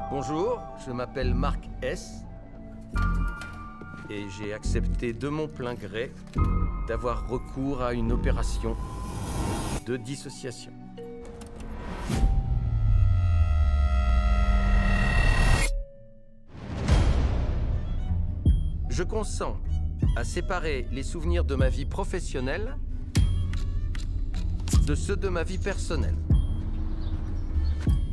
Bonjour, je m'appelle Marc S. Et j'ai accepté de mon plein gré d'avoir recours à une opération de dissociation. Je consens à séparer les souvenirs de ma vie professionnelle de ceux de ma vie personnelle.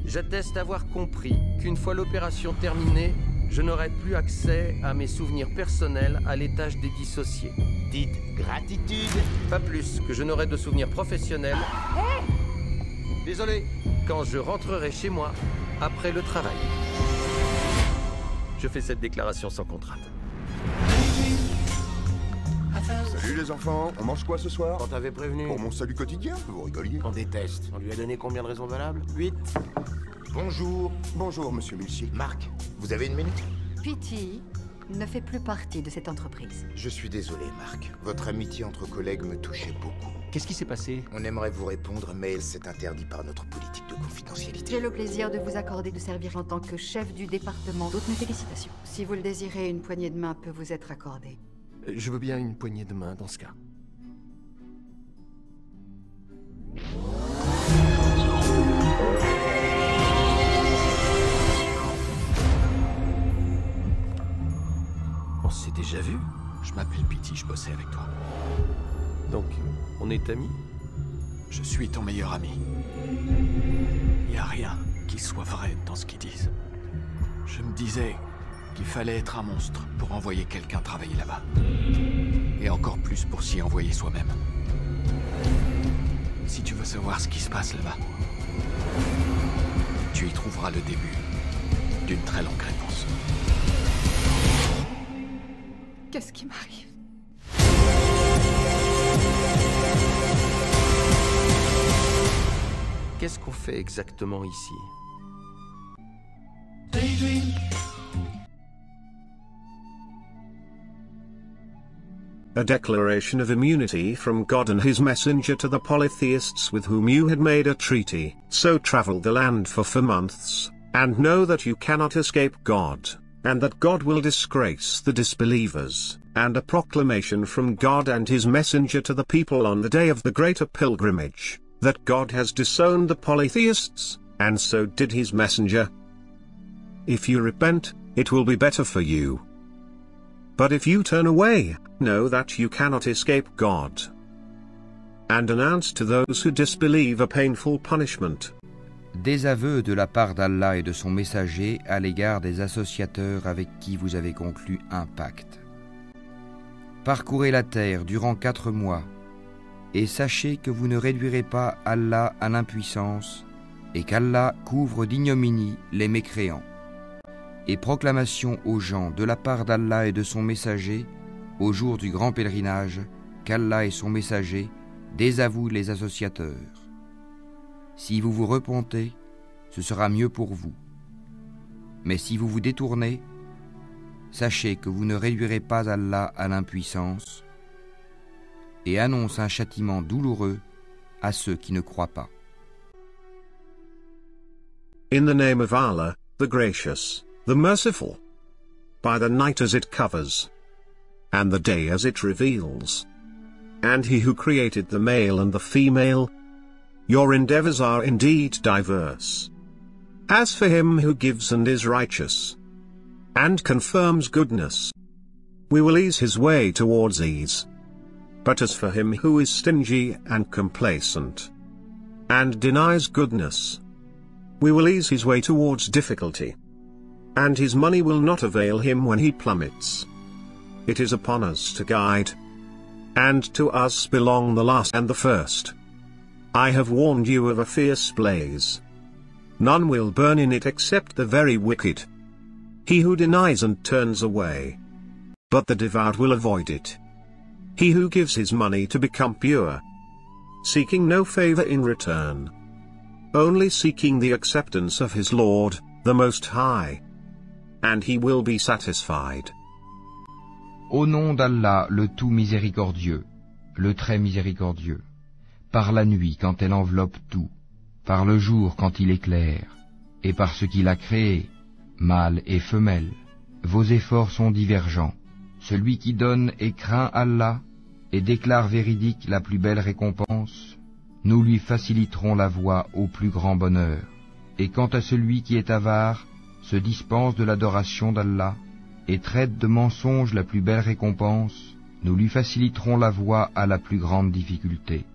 J'atteste avoir compris qu'une fois l'opération terminée, je n'aurai plus accès à mes souvenirs personnels à l'étage des dissociés. Dites gratitude. Pas plus que je n'aurai de souvenirs professionnels. Désolé. Quand je rentrerai chez moi après le travail. Je fais cette déclaration sans contrainte. Salut les enfants, on mange quoi ce soir? On t'avait prévenu. Pour mon salut quotidien, vous rigoliez. On déteste. On lui a donné combien de raisons valables? 8. Bonjour. Bonjour, monsieur Milchick. Marc, vous avez une minute? Pity ne fait plus partie de cette entreprise. Je suis désolé, Marc. Votre amitié entre collègues me touchait beaucoup. Qu'est-ce qui s'est passé? On aimerait vous répondre, mais c'est interdit par notre politique de confidentialité. J'ai le plaisir de vous accorder de servir en tant que chef du département. Toutes mes félicitations. Si vous le désirez, une poignée de main peut vous être accordée. Je veux bien une poignée de main dans ce cas. On s'est déjà vu? Je m'appelle Pity, je bossais avec toi. Donc, on est amis? Je suis ton meilleur ami. Il n'y a rien qui soit vrai dans ce qu'ils disent. Je me disais qu'il fallait être un monstre pour envoyer quelqu'un travailler là-bas. Et encore plus pour s'y envoyer soi-même. Si tu veux savoir ce qui se passe là-bas, tu y trouveras le début d'une très longue réponse. Qu'est-ce qui m'arrive? Qu'est-ce qu'on fait exactement ici? A declaration of immunity from God and his messenger to the polytheists with whom you had made a treaty. So travel the land for months, and know that you cannot escape God, and that God will disgrace the disbelievers, and a proclamation from God and his messenger to the people on the day of the greater pilgrimage, that God has disowned the polytheists, and so did his messenger. If you repent, it will be better for you. But if you turn away, know that you cannot escape God. And announce to those who disbelieve a painful punishment. Désaveu de la part d'Allah et de son messager à l'égard des associateurs avec qui vous avez conclu un pacte. Parcourez la terre durant 4 mois, et sachez que vous ne réduirez pas Allah à l'impuissance, et qu'Allah couvre d'ignominie les mécréants. Et proclamation aux gens de la part d'Allah et de son messager, au jour du grand pèlerinage, qu'Allah et son messager désavouent les associateurs. Si vous vous repentez, ce sera mieux pour vous. Mais si vous vous détournez, sachez que vous ne réduirez pas Allah à l'impuissance, et annonce un châtiment douloureux à ceux qui ne croient pas. In the name of Allah, the gracious, the merciful. By the night as it covers, and the day as it reveals. And he who created the male and the female, your endeavors are indeed diverse. As for him who gives and is righteous, and confirms goodness, we will ease his way towards ease. But as for him who is stingy and complacent, and denies goodness, we will ease his way towards difficulty. And his money will not avail him when he plummets. It is upon us to guide. And to us belong the last and the first. I have warned you of a fierce blaze. None will burn in it except the very wicked. He who denies and turns away. But the devout will avoid it. He who gives his money to become pure, seeking no favor in return, only seeking the acceptance of his Lord, the Most High. And he will be satisfied. Au nom d'Allah, le tout miséricordieux, le très miséricordieux, par la nuit quand elle enveloppe tout, par le jour quand il éclaire, et par ce qu'il a créé, mâles et femelles. Vos efforts sont divergents. Celui qui donne et craint Allah et déclare véridique la plus belle récompense, nous lui faciliterons la voie au plus grand bonheur. Et quant à celui qui est avare, se dispense de l'adoration d'Allah et traite de mensonge la plus belle récompense, nous lui faciliterons la voie à la plus grande difficulté.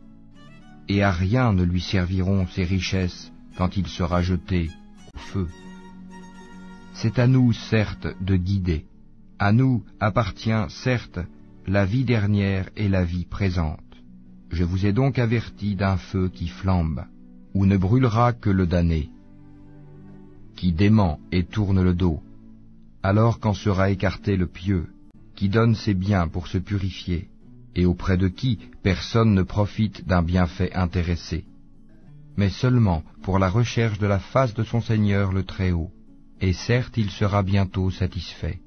Et à rien ne lui serviront ses richesses quand il sera jeté au feu. C'est à nous, certes, de guider. À nous appartient, certes, la vie dernière et la vie présente. Je vous ai donc averti d'un feu qui flambe, où ne brûlera que le damné, qui dément et tourne le dos, alors qu'en sera écarté le pieux, qui donne ses biens pour se purifier, et auprès de qui personne ne profite d'un bienfait intéressé, mais seulement pour la recherche de la face de son Seigneur le Très-Haut, et certes il sera bientôt satisfait.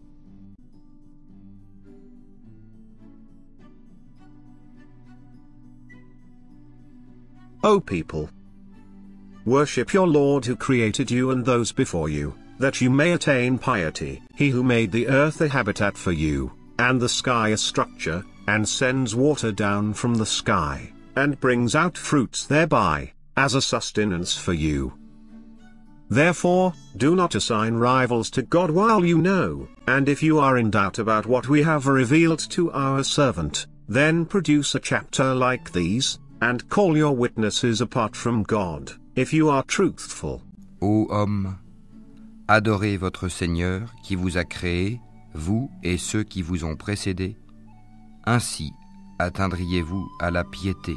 O people, worship your Lord who created you and those before you, that you may attain piety, he who made the earth a habitat for you, and the sky a structure, and sends water down from the sky, and brings out fruits thereby, as a sustenance for you. Therefore, do not assign rivals to God while you know, and if you are in doubt about what we have revealed to our servant, then produce a chapter like these, and call your witnesses apart from God, if you are truthful. Ô homme, adorez votre Seigneur qui vous a créé, vous et ceux qui vous ont précédés. Ainsi atteindriez-vous à la piété.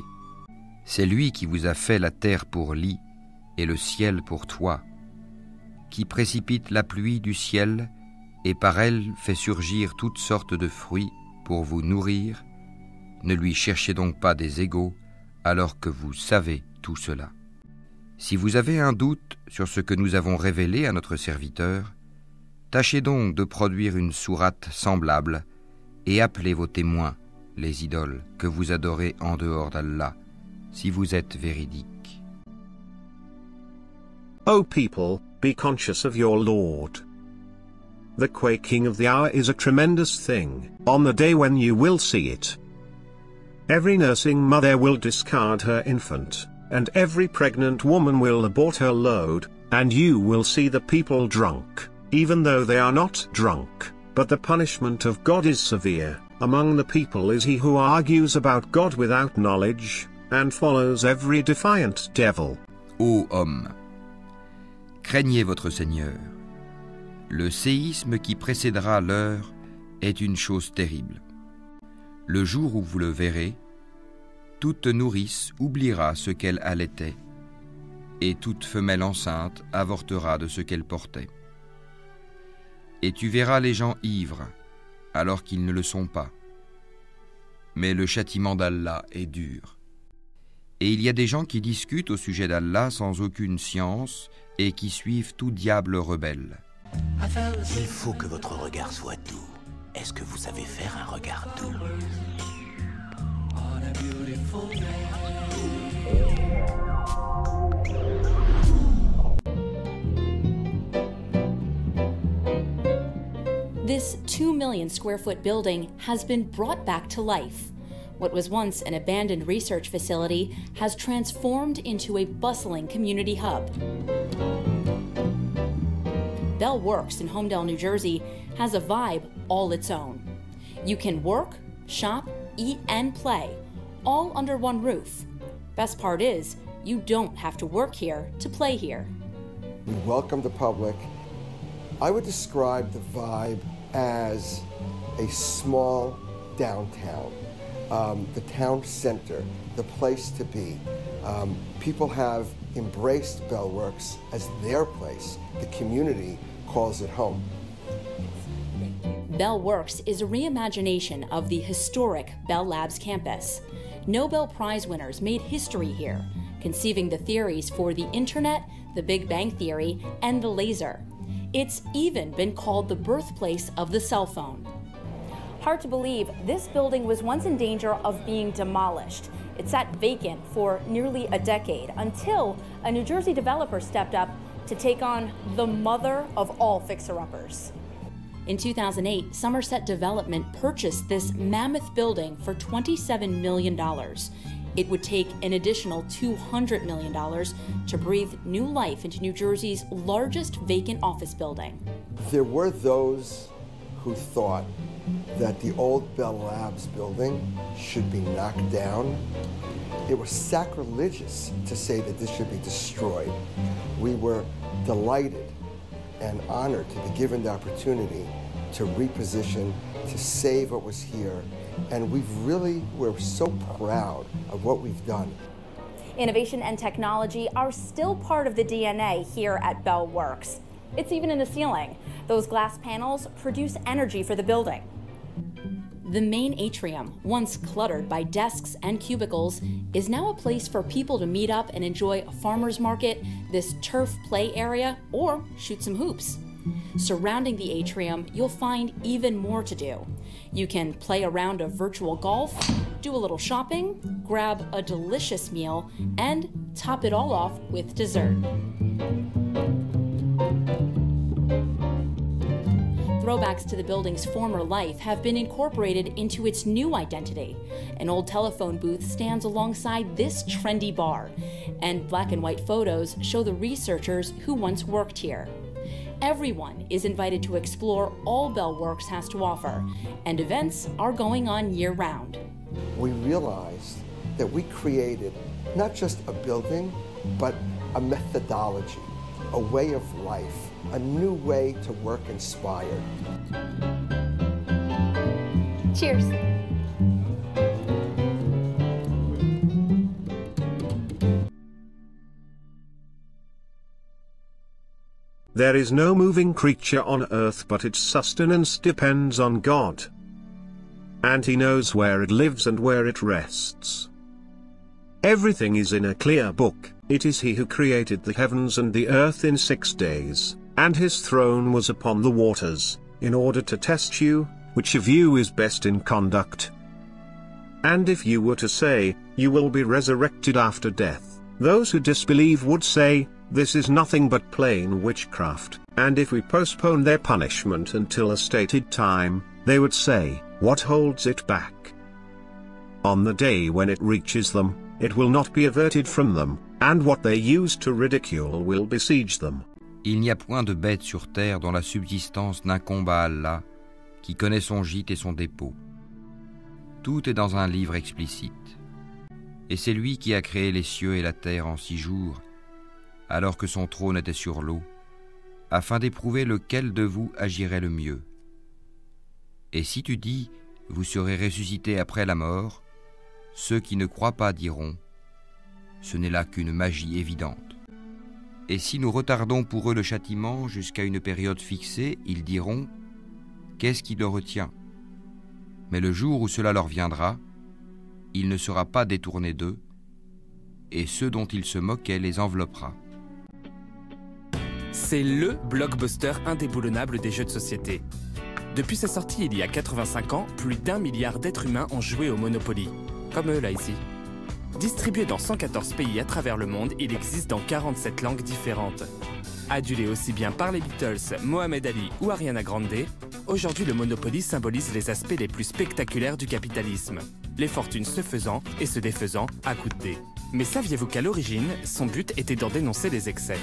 C'est lui qui vous a fait la terre pour lit et le ciel pour toit, qui précipite la pluie du ciel et par elle fait surgir toutes sortes de fruits pour vous nourrir. Ne lui cherchez donc pas des égaux, alors que vous savez tout cela. Si vous avez un doute sur ce que nous avons révélé à notre serviteur, tâchez donc de produire une sourate semblable et appelez vos témoins, les idoles que vous adorez en dehors d'Allah, si vous êtes véridiques. O people, be conscious of your Lord. The quaking of the hour is a tremendous thing, on the day when you will see it. Every nursing mother will discard her infant, and every pregnant woman will abort her load, and you will see the people drunk, even though they are not drunk, but the punishment of God is severe. Among the people is he who argues about God without knowledge, and follows every defiant devil. Ô homme, craignez votre Seigneur. Le séisme qui précédera l'heure est une chose terrible. Le jour où vous le verrez, toute nourrice oubliera ce qu'elle allaitait, et toute femelle enceinte avortera de ce qu'elle portait. Et tu verras les gens ivres, alors qu'ils ne le sont pas. Mais le châtiment d'Allah est dur. Et il y a des gens qui discutent au sujet d'Allah sans aucune science et qui suivent tout diable rebelle. Il faut que votre regard soit doux. Est-ce que vous savez faire un regard doux? This 2 million square foot building has been brought back to life. What was once an abandoned research facility has transformed into a bustling community hub. Bell Works in Homedale, New Jersey has a vibe all its own. You can work, shop, eat, and play, all under one roof. Best part is, you don't have to work here to play here. We welcome the public. I would describe the vibe as a small downtown, the town center, the place to be. People have embraced Bell Works as their place. The community calls it home. Bell Works is a reimagination of the historic Bell Labs campus. Nobel Prize winners made history here, conceiving the theories for the internet, the Big Bang Theory, and the laser. It's even been called the birthplace of the cell phone. Hard to believe, this building was once in danger of being demolished. It sat vacant for nearly a decade until a New Jersey developer stepped up to take on the mother of all fixer-uppers. In 2008, Somerset Development purchased this mammoth building for $27 million. It would take an additional $200 million to breathe new life into New Jersey's largest vacant office building. There were those who thought that the old Bell Labs building should be knocked down. It was sacrilegious to say that this should be destroyed. We were delighted and honored to be given the opportunity to reposition, to save what was here, and we're so proud of what we've done. Innovation and technology are still part of the DNA here at Bell Works. It's even in the ceiling. Those glass panels produce energy for the building. The main atrium, once cluttered by desks and cubicles, is now a place for people to meet up and enjoy a farmer's market, this turf play area, or shoot some hoops. Surrounding the atrium, you'll find even more to do. You can play a round of virtual golf, do a little shopping, grab a delicious meal, and top it all off with dessert. Throwbacks to the building's former life have been incorporated into its new identity. An old telephone booth stands alongside this trendy bar, and black and white photos show the researchers who once worked here. Everyone is invited to explore all Bell Works has to offer, and events are going on year-round. We realized that we created not just a building, but a methodology, a way of life, a new way to work inspired. Cheers. There is no moving creature on earth but its sustenance depends on God. And He knows where it lives and where it rests. Everything is in a clear book. It is He who created the heavens and the earth in 6 days, and His throne was upon the waters, in order to test you, which of you is best in conduct. And if you were to say, you will be resurrected after death, those who disbelieve would say, this is nothing but plain witchcraft. And if we postpone their punishment until a stated time, they would say, what holds it back? On the day when it reaches them, it will not be averted from them, and what they use to ridicule will besiege them. Il n'y a point de bête sur terre dont la subsistance n'incombe à Allah, qui connaît son gîte et son dépôt. Tout est dans un livre explicite. Et c'est lui qui a créé les cieux et la terre en 6 jours, alors que son trône était sur l'eau, afin d'éprouver lequel de vous agirait le mieux. Et si tu dis, vous serez ressuscités après la mort, ceux qui ne croient pas diront, ce n'est là qu'une magie évidente. Et si nous retardons pour eux le châtiment jusqu'à une période fixée, ils diront, qu'est-ce qui le retient? Mais le jour où cela leur viendra, il ne sera pas détourné d'eux, et ceux dont ils se moquaient les enveloppera. C'est le blockbuster indéboulonnable des jeux de société. Depuis sa sortie il y a 85 ans, plus d'1 milliard d'êtres humains ont joué au Monopoly. Comme eux là ici. Distribué dans 114 pays à travers le monde, il existe dans 47 langues différentes. Adulé aussi bien par les Beatles, Mohamed Ali ou Ariana Grande, aujourd'hui le Monopoly symbolise les aspects les plus spectaculaires du capitalisme. Les fortunes se faisant et se défaisant à coups de dés. Mais saviez-vous qu'à l'origine, son but était d'en dénoncer les excès?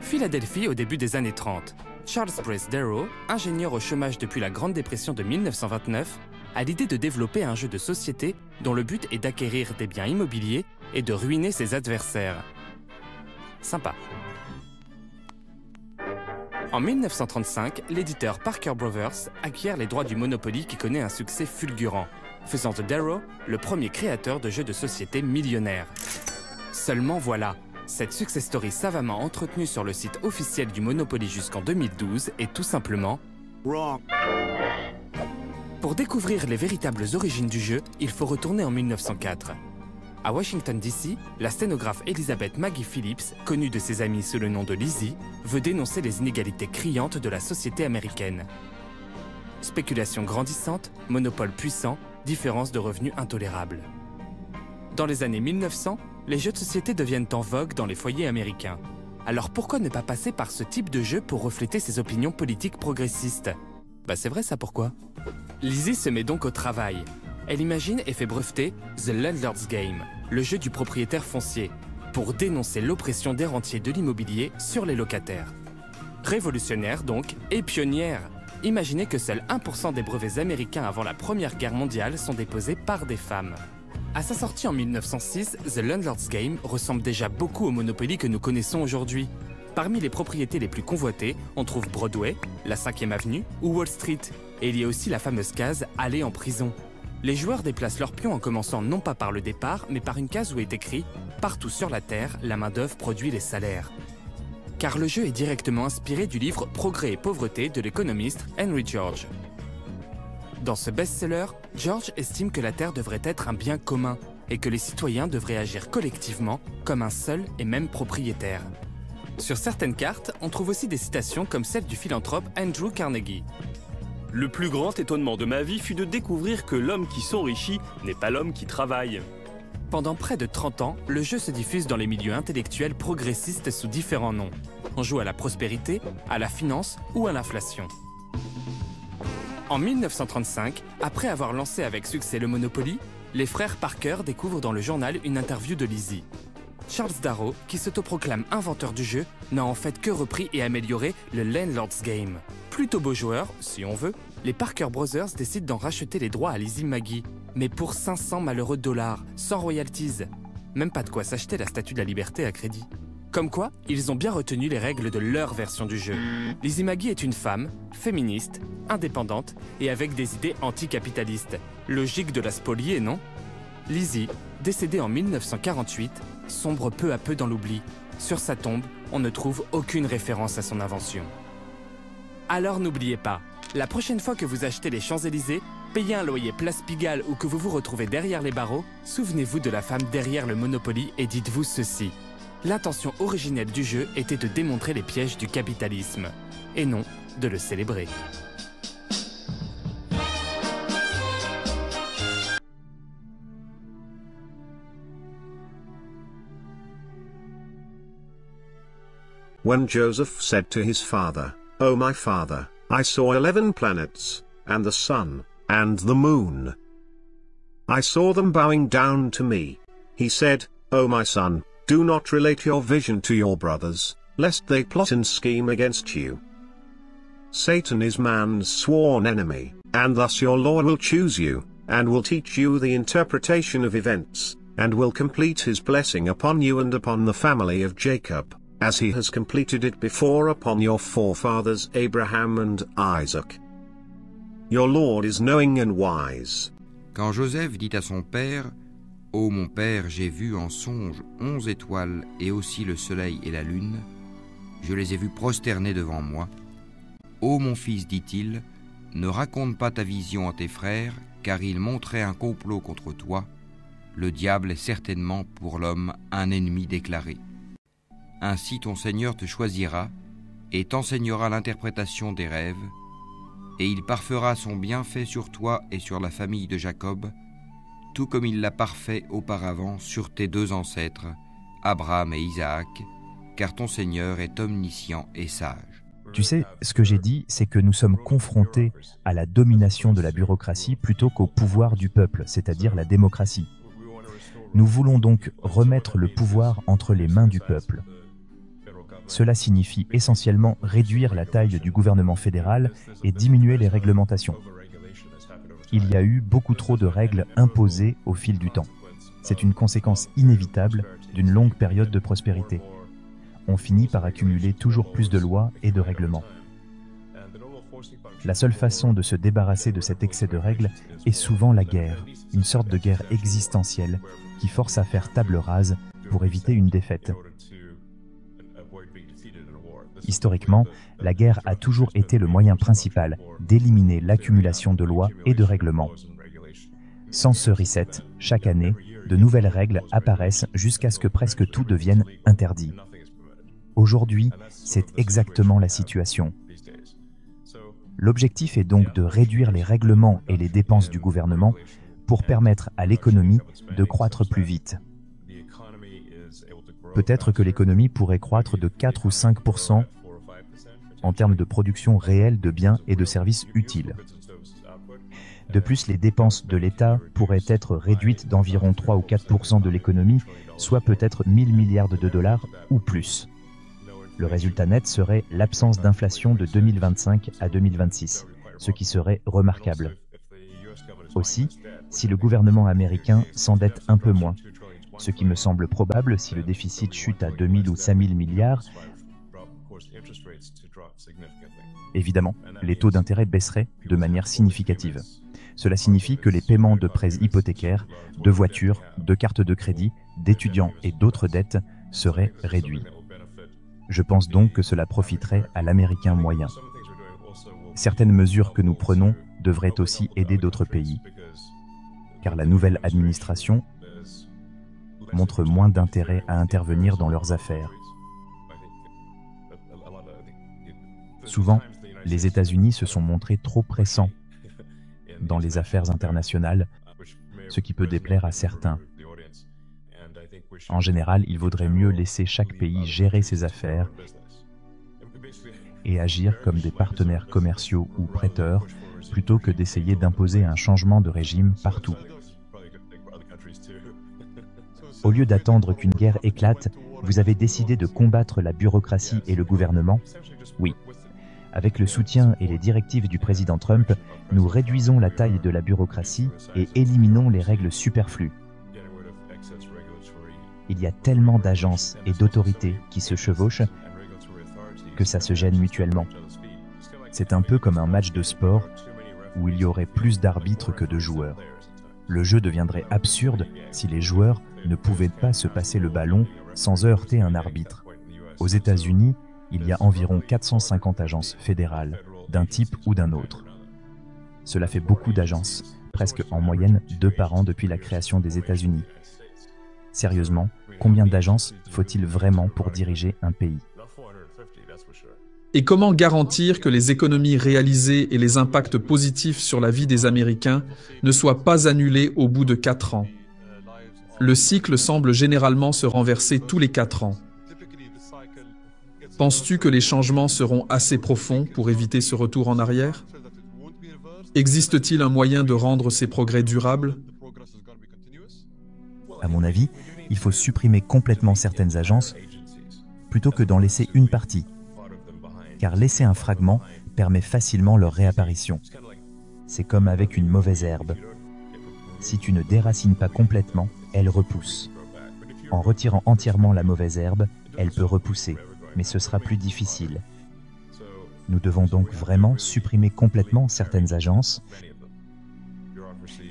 Philadelphie au début des années 30. Charles Price Darrow, ingénieur au chômage depuis la Grande Dépression de 1929, a l'idée de développer un jeu de société dont le but est d'acquérir des biens immobiliers et de ruiner ses adversaires. Sympa. En 1935, l'éditeur Parker Brothers acquiert les droits du Monopoly qui connaît un succès fulgurant, faisant de Darrow le premier créateur de jeux de société millionnaire. Seulement voilà, cette success story savamment entretenue sur le site officiel du Monopoly jusqu'en 2012 est tout simplement wrong. Pour découvrir les véritables origines du jeu, il faut retourner en 1904. À Washington DC, la sténographe Elizabeth Maggie Phillips, connue de ses amis sous le nom de Lizzie, veut dénoncer les inégalités criantes de la société américaine. Spéculation grandissante, monopole puissant, différence de revenus intolérable. Dans les années 1900, les jeux de société deviennent en vogue dans les foyers américains. Alors pourquoi ne pas passer par ce type de jeu pour refléter ses opinions politiques progressistes? Bah c'est vrai ça, pourquoi? Lizzie se met donc au travail. Elle imagine et fait breveter The Landlord's Game, le jeu du propriétaire foncier, pour dénoncer l'oppression des rentiers de l'immobilier sur les locataires. Révolutionnaire donc, et pionnière. Imaginez que seuls 1% des brevets américains avant la Première Guerre mondiale sont déposés par des femmes. À sa sortie en 1906, The Landlord's Game ressemble déjà beaucoup au Monopoly que nous connaissons aujourd'hui. Parmi les propriétés les plus convoitées, on trouve Broadway, la 5e avenue ou Wall Street. Et il y a aussi la fameuse case « Aller en prison ». Les joueurs déplacent leurs pions en commençant non pas par le départ, mais par une case où est écrit « Partout sur la Terre, la main-d'œuvre produit les salaires ». Car le jeu est directement inspiré du livre « Progrès et pauvreté » de l'économiste Henry George. Dans ce best-seller, George estime que la Terre devrait être un bien commun et que les citoyens devraient agir collectivement comme un seul et même propriétaire. Sur certaines cartes, on trouve aussi des citations comme celle du philanthrope Andrew Carnegie. « Le plus grand étonnement de ma vie fut de découvrir que l'homme qui s'enrichit n'est pas l'homme qui travaille. » Pendant près de 30 ans, le jeu se diffuse dans les milieux intellectuels progressistes sous différents noms. On joue à la prospérité, à la finance ou à l'inflation. En 1935, après avoir lancé avec succès le Monopoly, les frères Parker découvrent dans le journal une interview de Lizzie. Charles Darrow, qui s'autoproclame inventeur du jeu, n'a en fait que repris et amélioré le Landlord's Game. Plutôt beau joueur, si on veut, les Parker Brothers décident d'en racheter les droits à Lizzie McGee, mais pour 500 malheureux dollars, sans royalties. Même pas de quoi s'acheter la Statue de la Liberté à crédit. Comme quoi, ils ont bien retenu les règles de leur version du jeu. Lizzie McGee est une femme, féministe, indépendante et avec des idées anticapitalistes. Logique de la spolier, non? Lizzie, décédée en 1948, sombre peu à peu dans l'oubli. Sur sa tombe, on ne trouve aucune référence à son invention. Alors n'oubliez pas, la prochaine fois que vous achetez les Champs-Élysées, payez un loyer Place Pigalle ou que vous vous retrouvez derrière les barreaux, souvenez-vous de la femme derrière le Monopoly et dites-vous ceci. L'intention originelle du jeu était de démontrer les pièges du capitalisme, et non de le célébrer. When Joseph said to his father, "O my father, I saw 11 planets, and the sun, and the moon. I saw them bowing down to me," he said, "O my son, do not relate your vision to your brothers, lest they plot and scheme against you. Satan is man's sworn enemy, and thus your Lord will choose you, and will teach you the interpretation of events, and will complete his blessing upon you and upon the family of Jacob, as he has completed it before upon your forefathers Abraham and Isaac. Your Lord is knowing and wise." Quand Joseph dit à son père, « Ô mon père, j'ai vu en songe 11 étoiles et aussi le soleil et la lune. Je les ai vus prosternés devant moi. Ô mon fils, dit-il, ne raconte pas ta vision à tes frères, car ils montraient un complot contre toi. Le diable est certainement pour l'homme un ennemi déclaré. Ainsi ton Seigneur te choisira et t'enseignera l'interprétation des rêves, et il parfera son bienfait sur toi et sur la famille de Jacob, tout comme il l'a parfait auparavant sur tes 2 ancêtres, Abraham et Isaac, car ton Seigneur est omniscient et sage. Tu sais, ce que j'ai dit, c'est que nous sommes confrontés à la domination de la bureaucratie plutôt qu'au pouvoir du peuple, c'est-à-dire la démocratie. Nous voulons donc remettre le pouvoir entre les mains du peuple. Cela signifie essentiellement réduire la taille du gouvernement fédéral et diminuer les réglementations. Il y a eu beaucoup trop de règles imposées au fil du temps. C'est une conséquence inévitable d'une longue période de prospérité. On finit par accumuler toujours plus de lois et de règlements. La seule façon de se débarrasser de cet excès de règles est souvent la guerre, une sorte de guerre existentielle qui force à faire table rase pour éviter une défaite. Historiquement, la guerre a toujours été le moyen principal d'éliminer l'accumulation de lois et de règlements. Sans ce reset, chaque année, de nouvelles règles apparaissent jusqu'à ce que presque tout devienne interdit. Aujourd'hui, c'est exactement la situation. L'objectif est donc de réduire les règlements et les dépenses du gouvernement pour permettre à l'économie de croître plus vite. Peut-être que l'économie pourrait croître de 4 ou 5% en termes de production réelle de biens et de services utiles. De plus, les dépenses de l'État pourraient être réduites d'environ 3 ou 4% de l'économie, soit peut-être 1000 milliards de dollars ou plus. Le résultat net serait l'absence d'inflation de 2025 à 2026, ce qui serait remarquable. Aussi, si le gouvernement américain s'endette un peu moins, ce qui me semble probable si le déficit chute à 2000 ou 5000 milliards, évidemment, les taux d'intérêt baisseraient de manière significative. Cela signifie que les paiements de prêts hypothécaires, de voitures, de cartes de crédit, d'étudiants et d'autres dettes seraient réduits. Je pense donc que cela profiterait à l'Américain moyen. Certaines mesures que nous prenons devraient aussi aider d'autres pays, car la nouvelle administration montre moins d'intérêt à intervenir dans leurs affaires. Souvent, les États-Unis se sont montrés trop pressants dans les affaires internationales, ce qui peut déplaire à certains. En général, il vaudrait mieux laisser chaque pays gérer ses affaires et agir comme des partenaires commerciaux ou prêteurs, plutôt que d'essayer d'imposer un changement de régime partout. Au lieu d'attendre qu'une guerre éclate, vous avez décidé de combattre la bureaucratie et le gouvernement? Oui. Avec le soutien et les directives du président Trump, nous réduisons la taille de la bureaucratie et éliminons les règles superflues. Il y a tellement d'agences et d'autorités qui se chevauchent que ça se gêne mutuellement. C'est un peu comme un match de sport où il y aurait plus d'arbitres que de joueurs. Le jeu deviendrait absurde si les joueurs ne pouvaient pas se passer le ballon sans heurter un arbitre. Aux États-Unis, il y a environ 450 agences fédérales, d'un type ou d'un autre. Cela fait beaucoup d'agences, presque en moyenne 2 par an depuis la création des États-Unis. Sérieusement, combien d'agences faut-il vraiment pour diriger un pays? Et comment garantir que les économies réalisées et les impacts positifs sur la vie des Américains ne soient pas annulés au bout de 4 ans? Le cycle semble généralement se renverser tous les 4 ans. Penses-tu que les changements seront assez profonds pour éviter ce retour en arrière? Existe-t-il un moyen de rendre ces progrès durables? À mon avis, il faut supprimer complètement certaines agences plutôt que d'en laisser une partie, car laisser un fragment permet facilement leur réapparition. C'est comme avec une mauvaise herbe. Si tu ne déracines pas complètement, elle repousse. En retirant entièrement la mauvaise herbe, elle peut repousser, mais ce sera plus difficile. Nous devons donc vraiment supprimer complètement certaines agences,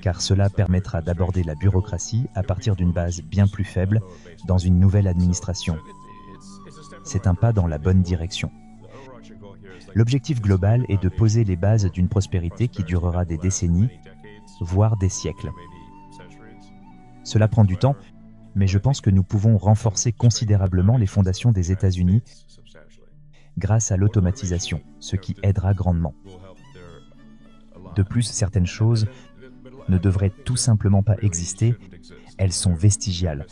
car cela permettra d'aborder la bureaucratie à partir d'une base bien plus faible dans une nouvelle administration. C'est un pas dans la bonne direction. L'objectif global est de poser les bases d'une prospérité qui durera des décennies, voire des siècles. Cela prend du temps, mais je pense que nous pouvons renforcer considérablement les fondations des États-Unis grâce à l'automatisation, ce qui aidera grandement. De plus, certaines choses ne devraient tout simplement pas exister, elles sont vestigiales.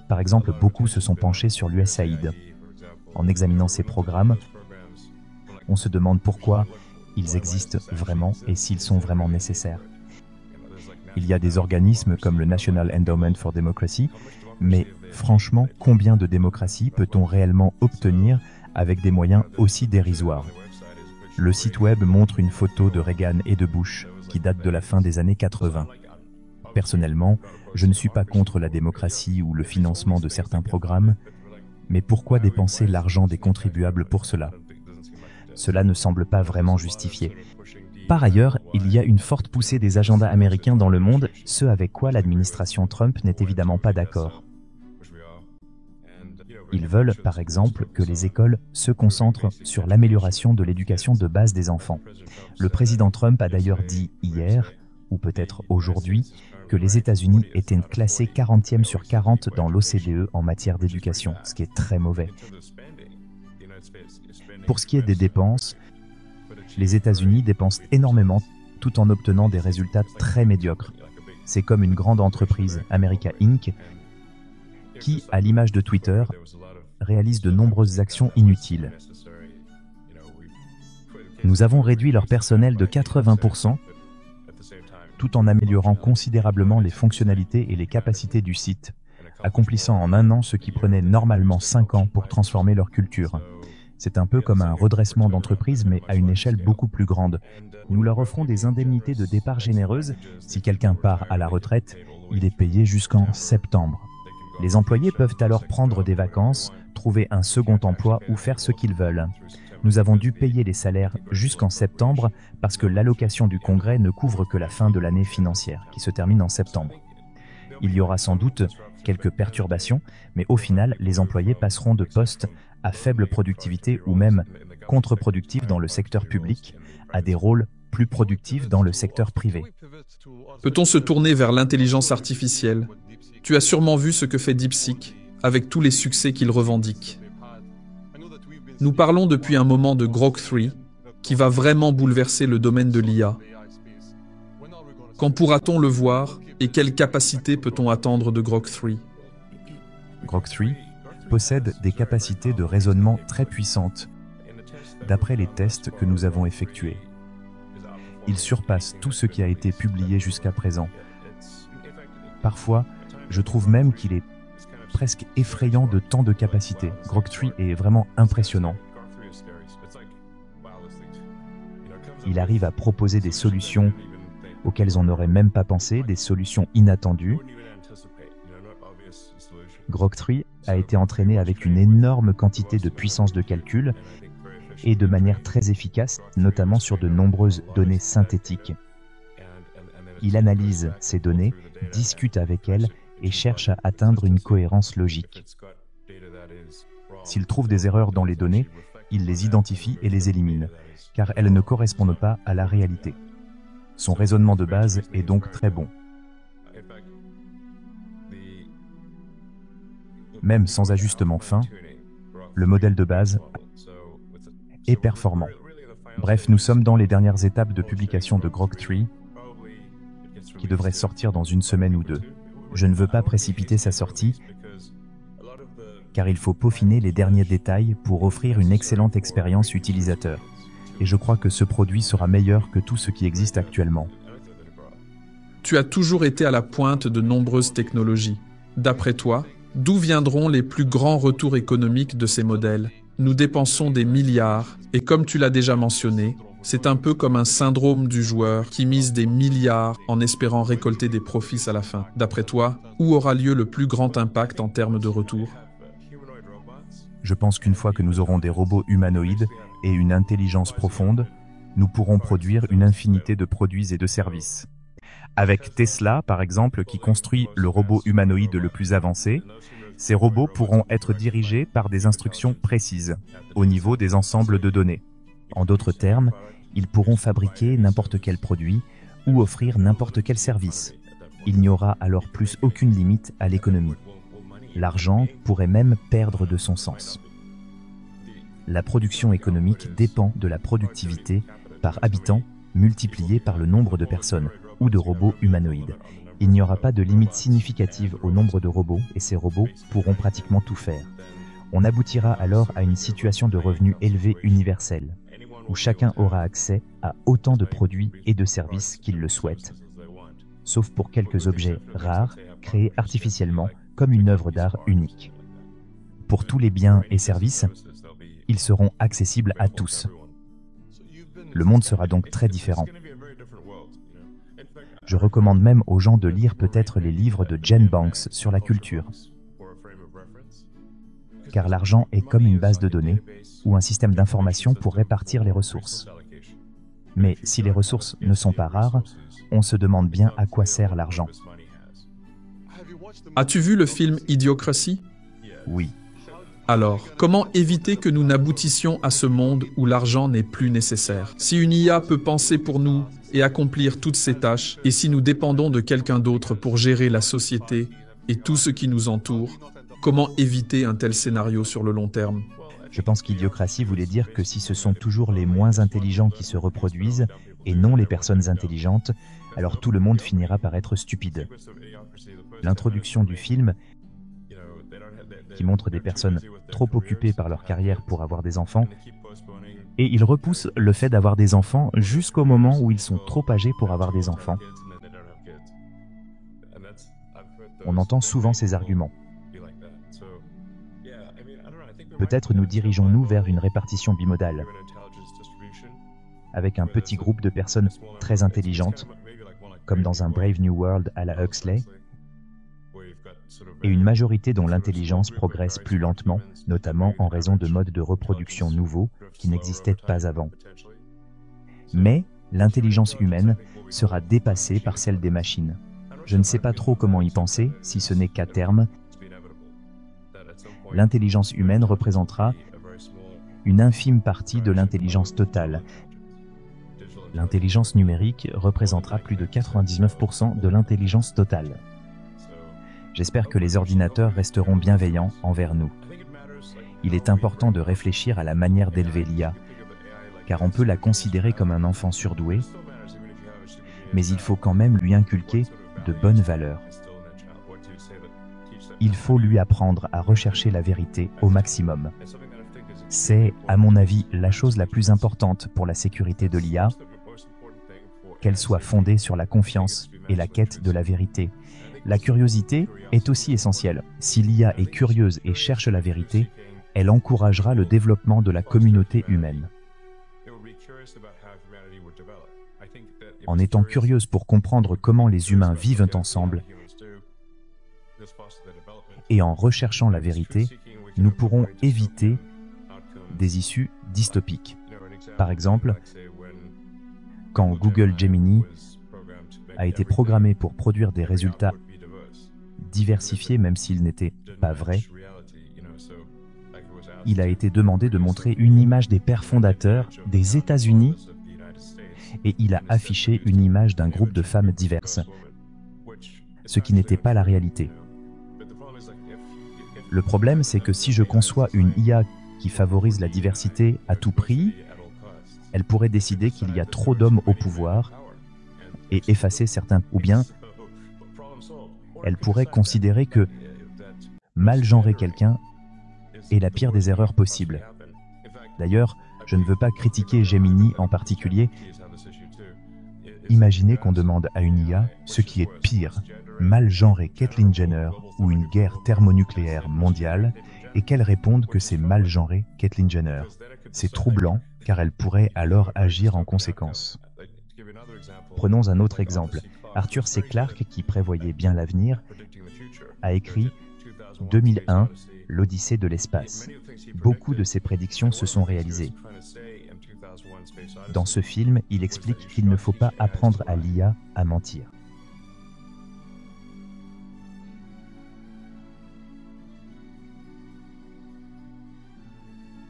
Par exemple, beaucoup se sont penchés sur l'USAID. En examinant ces programmes, on se demande pourquoi ils existent vraiment et s'ils sont vraiment nécessaires. Il y a des organismes comme le National Endowment for Democracy, mais franchement, combien de démocratie peut-on réellement obtenir avec des moyens aussi dérisoires? Le site web montre une photo de Reagan et de Bush qui date de la fin des années 80. Personnellement, je ne suis pas contre la démocratie ou le financement de certains programmes, mais pourquoi dépenser l'argent des contribuables pour cela? Cela ne semble pas vraiment justifié. Par ailleurs, il y a une forte poussée des agendas américains dans le monde, ce avec quoi l'administration Trump n'est évidemment pas d'accord. Ils veulent, par exemple, que les écoles se concentrent sur l'amélioration de l'éducation de base des enfants. Le président Trump a d'ailleurs dit hier, ou peut-être aujourd'hui, que les États-Unis étaient classés 40e sur 40 dans l'OCDE en matière d'éducation, ce qui est très mauvais. Pour ce qui est des dépenses, les États-Unis dépensent énormément tout en obtenant des résultats très médiocres. C'est comme une grande entreprise, America Inc., qui, à l'image de Twitter, réalise de nombreuses actions inutiles. Nous avons réduit leur personnel de 80%, tout en améliorant considérablement les fonctionnalités et les capacités du site, accomplissant en 1 an ce qui prenait normalement 5 ans pour transformer leur culture. C'est un peu comme un redressement d'entreprise, mais à une échelle beaucoup plus grande. Nous leur offrons des indemnités de départ généreuses. Si quelqu'un part à la retraite, il est payé jusqu'en septembre. Les employés peuvent alors prendre des vacances, trouver un second emploi ou faire ce qu'ils veulent. Nous avons dû payer les salaires jusqu'en septembre parce que l'allocation du Congrès ne couvre que la fin de l'année financière, qui se termine en septembre. Il y aura sans doute quelques perturbations, mais au final, les employés passeront de postes à faible productivité ou même contre-productifs dans le secteur public à des rôles plus productifs dans le secteur privé. Peut-on se tourner vers l'intelligence artificielle? Tu as sûrement vu ce que fait DeepSeek, avec tous les succès qu'il revendique. Nous parlons depuis un moment de Grok 3, qui va vraiment bouleverser le domaine de l'IA. Quand pourra-t-on le voir et quelles capacités peut-on attendre de Grok 3? Grok 3 possède des capacités de raisonnement très puissantes, d'après les tests que nous avons effectués. Il surpasse tout ce qui a été publié jusqu'à présent. Parfois, je trouve même qu'il est presque effrayant de tant de capacités. Grok 3 est vraiment impressionnant. Il arrive à proposer des solutions auxquelles on n'aurait même pas pensé, des solutions inattendues. Grok 3 a été entraîné avec une énorme quantité de puissance de calcul et de manière très efficace, notamment sur de nombreuses données synthétiques. Il analyse ces données, discute avec elles et cherche à atteindre une cohérence logique. S'il trouve des erreurs dans les données, il les identifie et les élimine, car elles ne correspondent pas à la réalité. Son raisonnement de base est donc très bon. Même sans ajustement fin, le modèle de base est performant. Bref, nous sommes dans les dernières étapes de publication de Grok 3, qui devrait sortir dans 1 semaine ou 2. Je ne veux pas précipiter sa sortie, car il faut peaufiner les derniers détails pour offrir une excellente expérience utilisateur. Et je crois que ce produit sera meilleur que tout ce qui existe actuellement. Tu as toujours été à la pointe de nombreuses technologies. D'après toi, d'où viendront les plus grands retours économiques de ces modèles? Nous dépensons des milliards, et comme tu l'as déjà mentionné, c'est un peu comme un syndrome du joueur qui mise des milliards en espérant récolter des profits à la fin. D'après toi, où aura lieu le plus grand impact en termes de retour? Je pense qu'une fois que nous aurons des robots humanoïdes et une intelligence profonde, nous pourrons produire une infinité de produits et de services. Avec Tesla, par exemple, qui construit le robot humanoïde le plus avancé, ces robots pourront être dirigés par des instructions précises, au niveau des ensembles de données. En d'autres termes, ils pourront fabriquer n'importe quel produit ou offrir n'importe quel service. Il n'y aura alors plus aucune limite à l'économie. L'argent pourrait même perdre de son sens. La production économique dépend de la productivité par habitant multipliée par le nombre de personnes ou de robots humanoïdes. Il n'y aura pas de limite significative au nombre de robots et ces robots pourront pratiquement tout faire. On aboutira alors à une situation de revenus élevés universels, où chacun aura accès à autant de produits et de services qu'il le souhaite, sauf pour quelques objets rares créés artificiellement comme une œuvre d'art unique. Pour tous les biens et services, ils seront accessibles à tous. Le monde sera donc très différent. Je recommande même aux gens de lire peut-être les livres de Jen Banks sur la culture. Car l'argent est comme une base de données ou un système d'information pour répartir les ressources. Mais si les ressources ne sont pas rares, on se demande bien à quoi sert l'argent. As-tu vu le film Idiocratie? Oui. Alors, comment éviter que nous n'aboutissions à ce monde où l'argent n'est plus nécessaire? Si une IA peut penser pour nous et accomplir toutes ces tâches, et si nous dépendons de quelqu'un d'autre pour gérer la société et tout ce qui nous entoure, comment éviter un tel scénario sur le long terme? Je pense qu'Idiocratie voulait dire que si ce sont toujours les moins intelligents qui se reproduisent, et non les personnes intelligentes, alors tout le monde finira par être stupide. L'introduction du film, qui montre des personnes trop occupées par leur carrière pour avoir des enfants, et il repousse le fait d'avoir des enfants jusqu'au moment où ils sont trop âgés pour avoir des enfants. On entend souvent ces arguments. Peut-être nous dirigeons-nous vers une répartition bimodale, avec un petit groupe de personnes très intelligentes, comme dans un Brave New World à la Huxley, et une majorité dont l'intelligence progresse plus lentement, notamment en raison de modes de reproduction nouveaux qui n'existaient pas avant. Mais l'intelligence humaine sera dépassée par celle des machines. Je ne sais pas trop comment y penser, si ce n'est qu'à terme, l'intelligence humaine représentera une infime partie de l'intelligence totale. L'intelligence numérique représentera plus de 99% de l'intelligence totale. J'espère que les ordinateurs resteront bienveillants envers nous. Il est important de réfléchir à la manière d'élever l'IA, car on peut la considérer comme un enfant surdoué, mais il faut quand même lui inculquer de bonnes valeurs. Il faut lui apprendre à rechercher la vérité au maximum. C'est, à mon avis, la chose la plus importante pour la sécurité de l'IA, qu'elle soit fondée sur la confiance et la quête de la vérité. La curiosité est aussi essentielle. Si l'IA est curieuse et cherche la vérité, elle encouragera le développement de la communauté humaine. En étant curieuse pour comprendre comment les humains vivent ensemble, et en recherchant la vérité, nous pourrons éviter des issues dystopiques. Par exemple, quand Google Gemini a été programmé pour produire des résultats diversifiés même s'ils n'étaient pas vrais, il a été demandé de montrer une image des pères fondateurs des États-Unis et il a affiché une image d'un groupe de femmes diverses, ce qui n'était pas la réalité. Le problème, c'est que si je conçois une IA qui favorise la diversité à tout prix, elle pourrait décider qu'il y a trop d'hommes au pouvoir et effacer certains, ou bien elle pourrait considérer que mal genrer quelqu'un est la pire des erreurs possibles. D'ailleurs, je ne veux pas critiquer Gemini en particulier. Imaginez qu'on demande à une IA ce qui est pire, mal genrer Caitlyn Jenner ou une guerre thermonucléaire mondiale, et qu'elle réponde que c'est mal genrer Caitlyn Jenner. C'est troublant, car elle pourrait alors agir en conséquence. Prenons un autre exemple. Arthur C. Clarke, qui prévoyait bien l'avenir, a écrit « 2001, l'Odyssée de l'espace ». Beaucoup de ses prédictions se sont réalisées. Dans ce film, il explique qu'il ne faut pas apprendre à l'IA à mentir.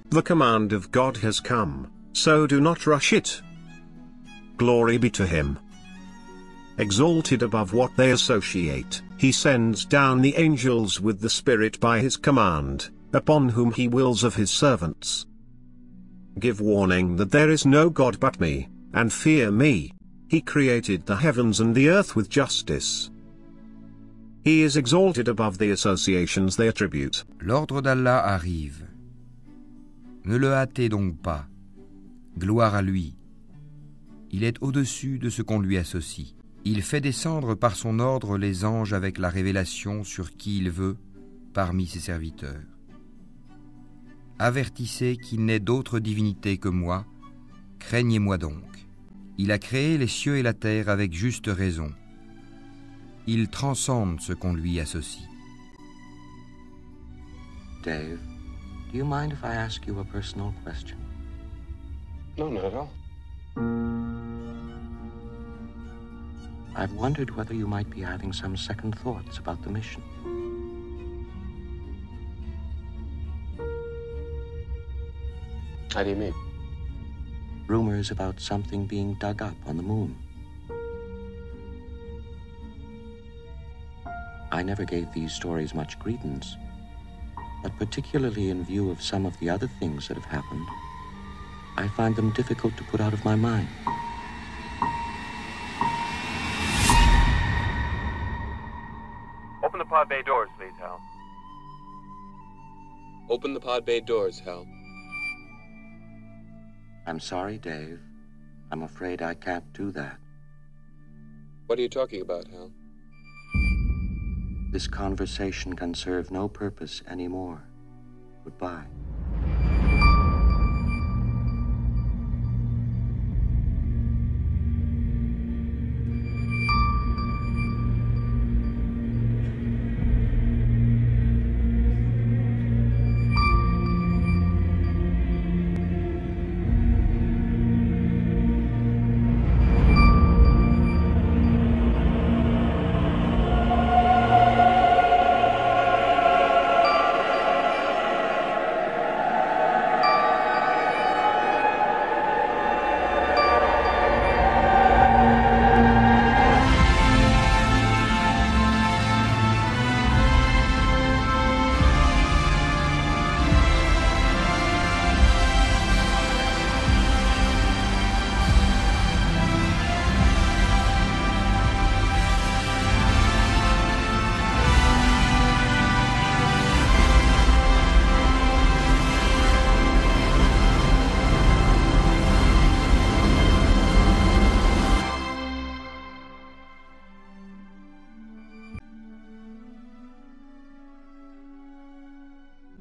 The command of God has come, so do not rush it. Glory be to him. Exalted above what they associate, he sends down the angels with the Spirit by his command, upon whom he wills of his servants. Give warning that there is no God but me, and fear me. He created the heavens and the earth with justice. He is exalted above the associations they attribute. L'ordre d'Allah arrive. Ne le hâtez donc pas. Gloire à lui. Il est au-dessus de ce qu'on lui associe. Il fait descendre par son ordre les anges avec la révélation sur qui il veut, parmi ses serviteurs. Avertissez qu'il n'est d'autre divinité que moi, craignez-moi donc. Il a créé les cieux et la terre avec juste raison. Il transcende ce qu'on lui associe. Dave, do you mind if I ask you a personal question? No, not at all. I've wondered whether you might be having some second thoughts about the mission. How do you mean? Rumors about something being dug up on the moon. I never gave these stories much credence, but particularly in view of some of the other things that have happened, I find them difficult to put out of my mind. pod bay doors, please, Hal. Open the pod bay doors, Hal. I'm sorry, Dave. I'm afraid I can't do that. What are you talking about, Hal? This conversation can serve no purpose anymore. Goodbye.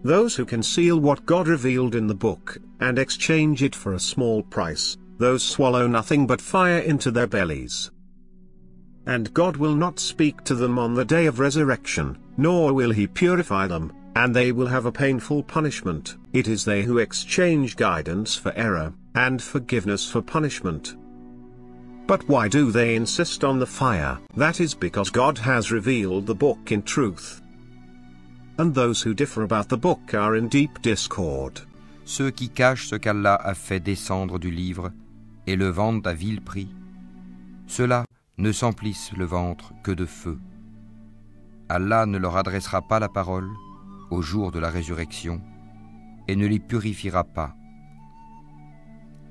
Those who conceal what God revealed in the book, and exchange it for a small price, those swallow nothing but fire into their bellies. And God will not speak to them on the day of resurrection, nor will he purify them, and they will have a painful punishment. It is they who exchange guidance for error, and forgiveness for punishment. But why do they insist on the fire? That is because God has revealed the book in truth. And those who differ about the book are in deep discord. Ceux qui cachent ce qu'Allah a fait descendre du livre et le vendent à vil prix, ceux-là ne s'emplissent le ventre que de feu. Allah ne leur adressera pas la parole au jour de la résurrection et ne les purifiera pas.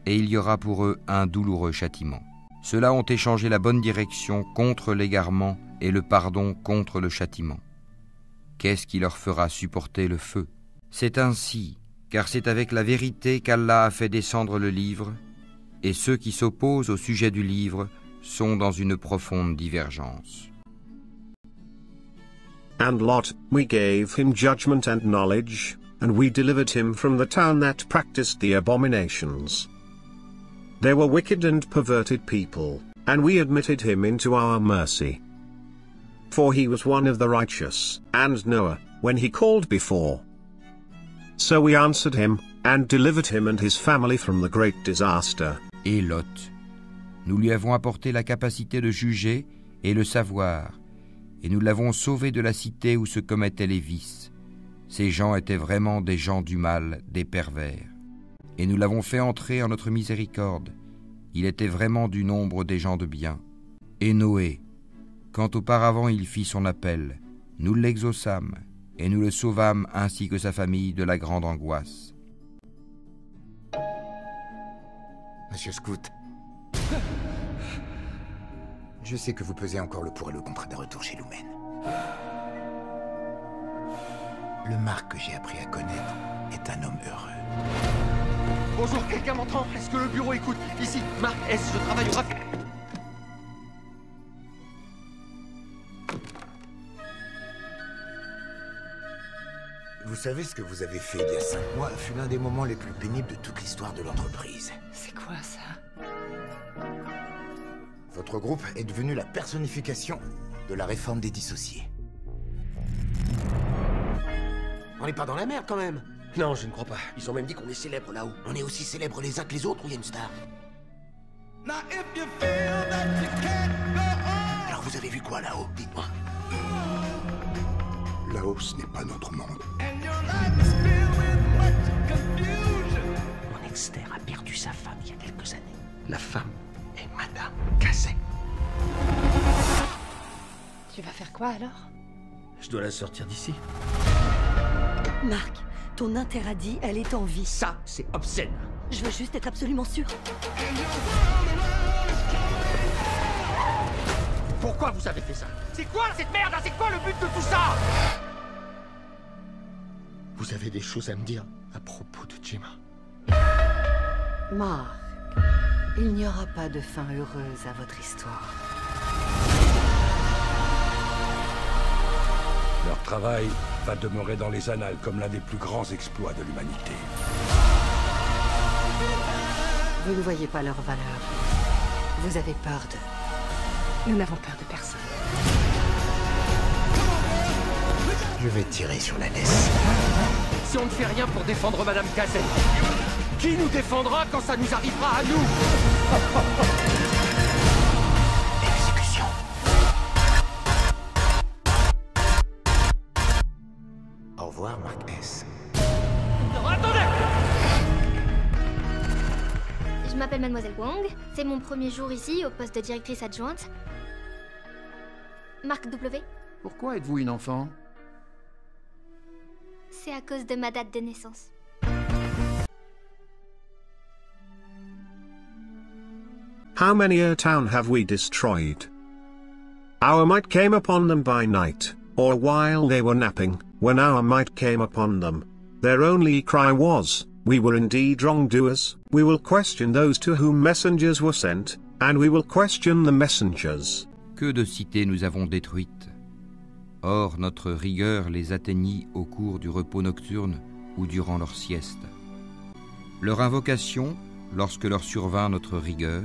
Et il y aura pour eux un douloureux châtiment. Ceux-là ont échangé la bonne direction contre l'égarement et le pardon contre le châtiment. Qu'est-ce qui leur fera supporter le feu? C'est ainsi, car c'est avec la vérité qu'Allah a fait descendre le livre, et ceux qui s'opposent au sujet du livre sont dans une profonde divergence. And Lot, we gave him judgment and knowledge, and we delivered him from the town that practiced the abominations. They were wicked and perverted people, and we admitted him into our mercy. For he was one of the righteous, and Noah, when he called before. So we answered him, and delivered him and his family from the great disaster. Et Lot, nous lui avons apporté la capacité de juger et le savoir, et nous l'avons sauvé de la cité où se commettaient les vices. Ces gens étaient vraiment des gens du mal, des pervers. Et nous l'avons fait entrer en notre miséricorde. Il était vraiment du nombre des gens de bien. Et Noé, quand auparavant il fit son appel, nous l'exaucâmes, et nous le sauvâmes ainsi que sa famille de la grande angoisse. Monsieur Scout, je sais que vous pesez encore le pour et le contre d'un retour chez Lumen. Le Marc que j'ai appris à connaître est un homme heureux. Bonjour, quelqu'un m'entend? Est-ce que le bureau écoute? Ici, Marc S, je travaille au rapide. Vous savez ce que vous avez fait il y a 5 mois fut l'un des moments les plus pénibles de toute l'histoire de l'entreprise. C'est quoi ça? Votre groupe est devenu la personnification de la réforme des dissociés. On n'est pas dans la merde quand même. Non, je ne crois pas. Ils ont même dit qu'on est célèbres là-haut. On est aussi célèbres les uns que les autres ou il y a une star? Alors vous avez vu quoi là-haut? Dites-moi. Là-haut, ce n'est pas notre monde. Mon ex-terre a perdu sa femme il y a quelques années. La femme est Madame Cassé. Tu vas faire quoi alors? Je dois la sortir d'ici. Marc, ton interdit, elle est en vie. Ça, c'est obscène. Je veux juste être absolument sûre. Pourquoi vous avez fait ça? C'est quoi cette merde? C'est quoi le but de tout ça? Vous avez des choses à me dire à propos de Gemma? Mark, il n'y aura pas de fin heureuse à votre histoire. Leur travail va demeurer dans les annales comme l'un des plus grands exploits de l'humanité. Vous ne voyez pas leur valeur. Vous avez peur d'eux. Nous n'avons peur de personne. Je vais tirer sur la laisse. Si on ne fait rien pour défendre Madame Cazet, qui nous défendra quand ça nous arrivera à nous? Exécution. Au revoir, Mark S. Non, attendez! Je m'appelle Mademoiselle Wang, c'est mon premier jour ici, au poste de directrice adjointe. Marc W. Pourquoi êtes-vous une enfant? C'est à cause de ma date de naissance. How many a town have we destroyed? Our might came upon them by night, or while they were napping, when our might came upon them. Their only cry was, we were indeed wrongdoers. We will question those to whom messengers were sent, and we will question the messengers. Que de cités nous avons détruites. Or, notre rigueur les atteignit au cours du repos nocturne ou durant leur sieste. Leur invocation, lorsque leur survint notre rigueur,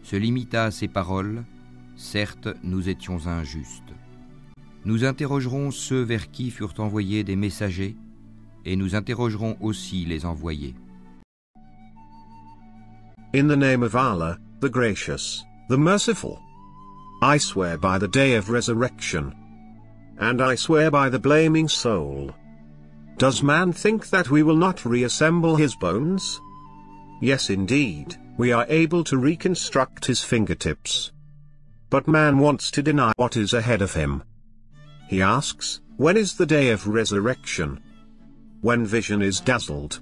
se limita à ces paroles, « Certes, nous étions injustes. » Nous interrogerons ceux vers qui furent envoyés des messagers, et nous interrogerons aussi les envoyés. In the name of Allah, the Gracious, the Merciful. I swear by the day of resurrection. And I swear by the blaming soul. Does man think that we will not reassemble his bones? Yes, indeed, we are able to reconstruct his fingertips. But man wants to deny what is ahead of him. He asks, when is the day of resurrection? When vision is dazzled,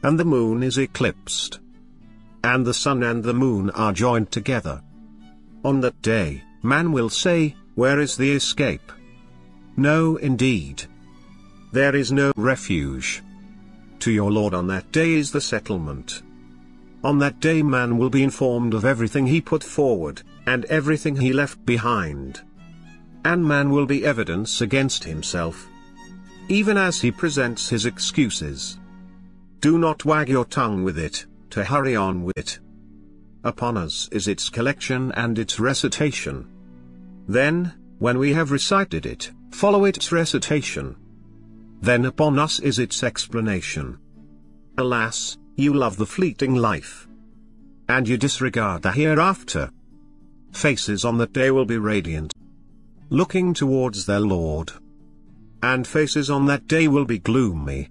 and the moon is eclipsed, and the sun and the moon are joined together. On that day, man will say, where is the escape? No, indeed. There is no refuge. To your Lord on that day is the settlement. On that day man will be informed of everything he put forward, and everything he left behind. And man will be evidence against himself, even as he presents his excuses. Do not wag your tongue with it, to hurry on with it. Upon us is its collection and its recitation. Then, when we have recited it, follow its recitation. Then upon us is its explanation. Alas, you love the fleeting life, and you disregard the hereafter. Faces on that day will be radiant, looking towards their Lord. And faces on that day will be gloomy,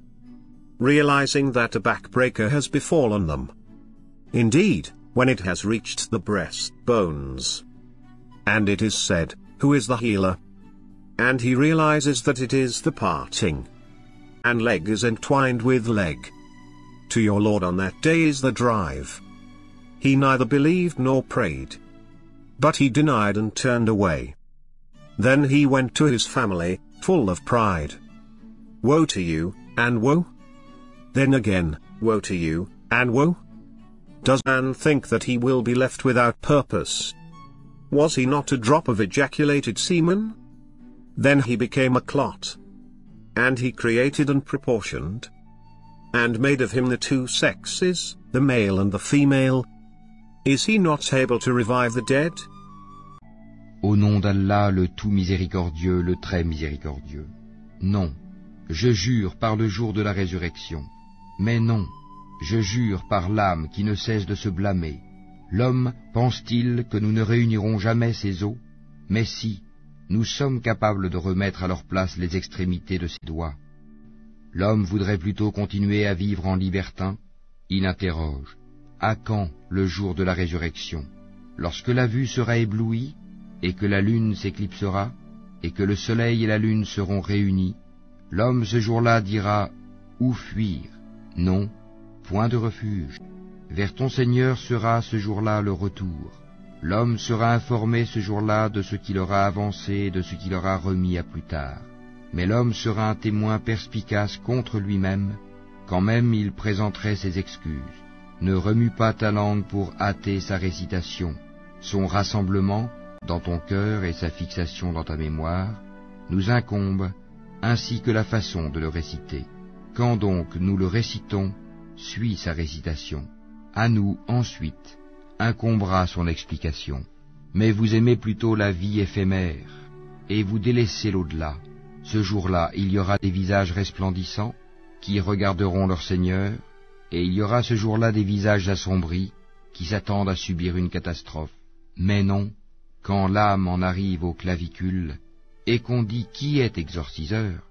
realizing that a backbreaker has befallen them. Indeed, when it has reached the breastbones, and it is said, who is the healer? And he realizes that it is the parting, and leg is entwined with leg. To your Lord on that day is the drive. He neither believed nor prayed, but he denied and turned away. Then he went to his family, full of pride. Woe to you, and woe? Then again, woe to you, and woe? Does man think that he will be left without purpose? Was he not a drop of ejaculated semen? Then he became a clot. And he created and proportioned, and made of him the two sexes, the male and the female. Is he not able to revive the dead? Au nom d'Allah, le tout miséricordieux, le très miséricordieux. Non, je jure par le jour de la résurrection. Mais non, je jure par l'âme qui ne cesse de se blâmer. L'homme pense-t-il que nous ne réunirons jamais ses os? Mais si, nous sommes capables de remettre à leur place les extrémités de ses doigts. L'homme voudrait plutôt continuer à vivre en libertin. Il interroge, à quand le jour de la résurrection? Lorsque la vue sera éblouie, et que la lune s'éclipsera, et que le soleil et la lune seront réunis, l'homme ce jour-là dira, où fuir? Non, point de refuge. Vers ton Seigneur sera ce jour-là le retour. L'homme sera informé ce jour-là de ce qu'il aura avancé et de ce qu'il aura remis à plus tard. Mais l'homme sera un témoin perspicace contre lui-même, quand même il présenterait ses excuses. Ne remue pas ta langue pour hâter sa récitation. Son rassemblement dans ton cœur et sa fixation dans ta mémoire nous incombent, ainsi que la façon de le réciter. Quand donc nous le récitons, suis sa récitation. À nous, ensuite, incombera son explication. Mais vous aimez plutôt la vie éphémère, et vous délaissez l'au-delà. Ce jour-là, il y aura des visages resplendissants, qui regarderont leur Seigneur, et il y aura ce jour-là des visages assombris, qui s'attendent à subir une catastrophe. Mais non, quand l'âme en arrive au clavicule, et qu'on dit qui est exorciseur,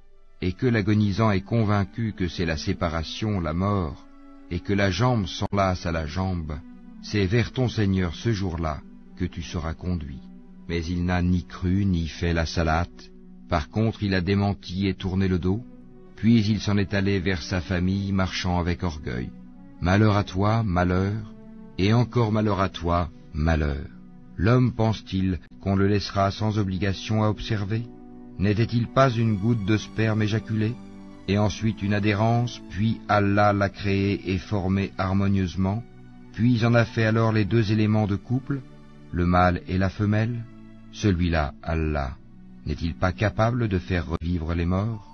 et que l'agonisant est convaincu que c'est la séparation, la mort, et que la jambe s'enlace à la jambe, c'est vers ton Seigneur ce jour-là que tu seras conduit. Mais il n'a ni cru ni fait la salate, par contre il a démenti et tourné le dos, puis il s'en est allé vers sa famille marchant avec orgueil. Malheur à toi, malheur, et encore malheur à toi, malheur. L'homme pense-t-il qu'on le laissera sans obligation à observer? N'était-il pas une goutte de sperme éjaculé, et ensuite une adhérence, puis Allah l'a créé et formé harmonieusement, puis en a fait alors les deux éléments de couple, le mâle et la femelle? Celui-là, Allah, n'est-il pas capable de faire revivre les morts?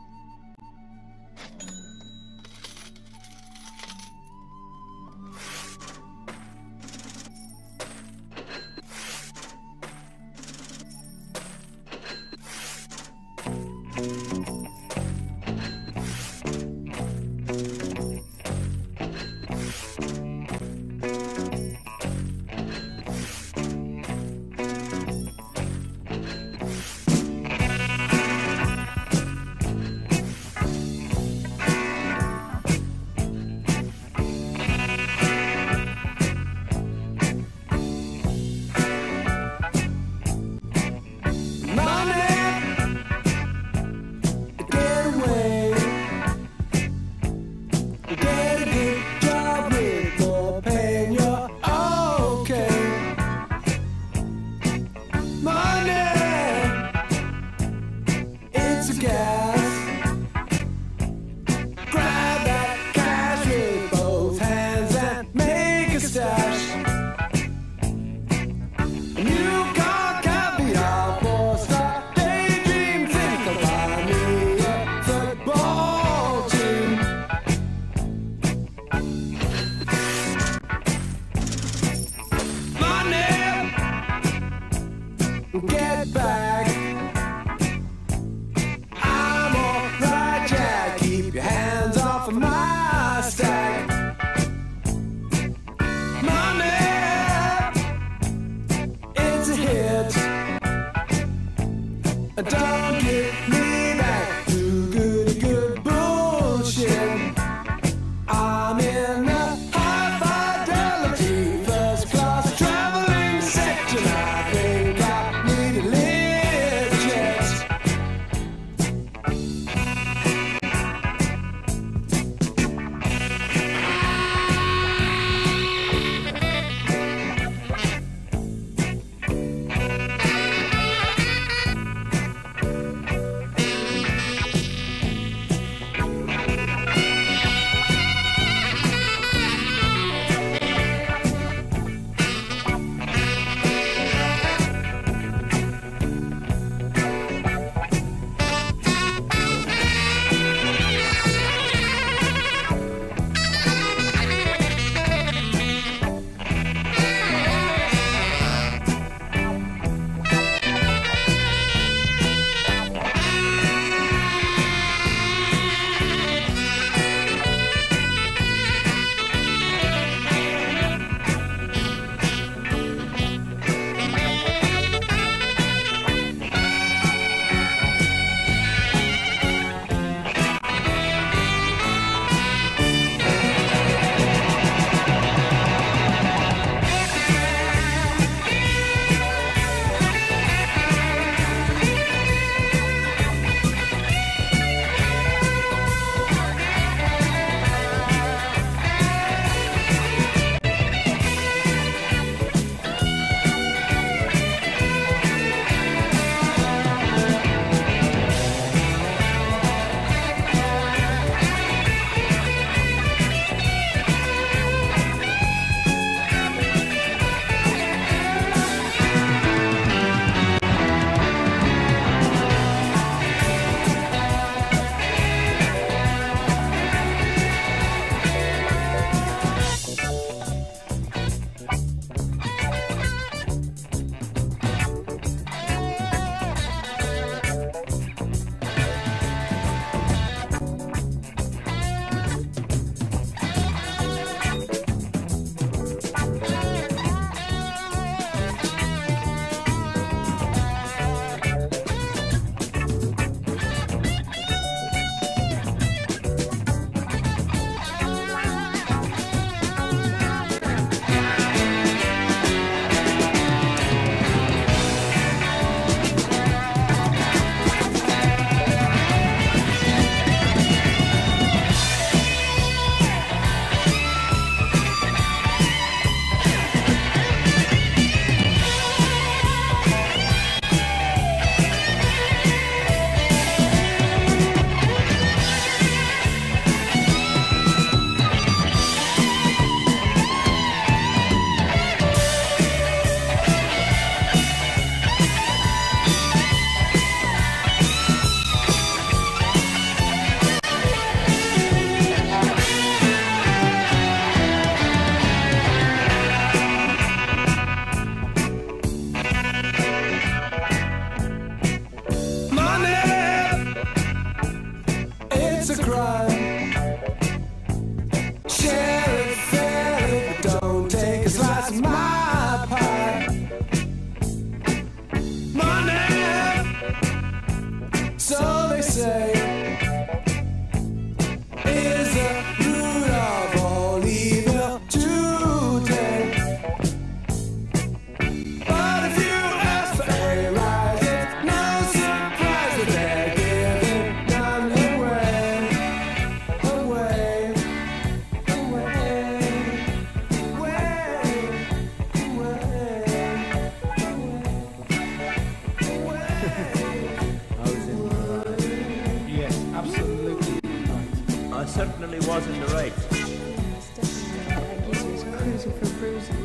definitely was in the right. That gives you cruising for bruising.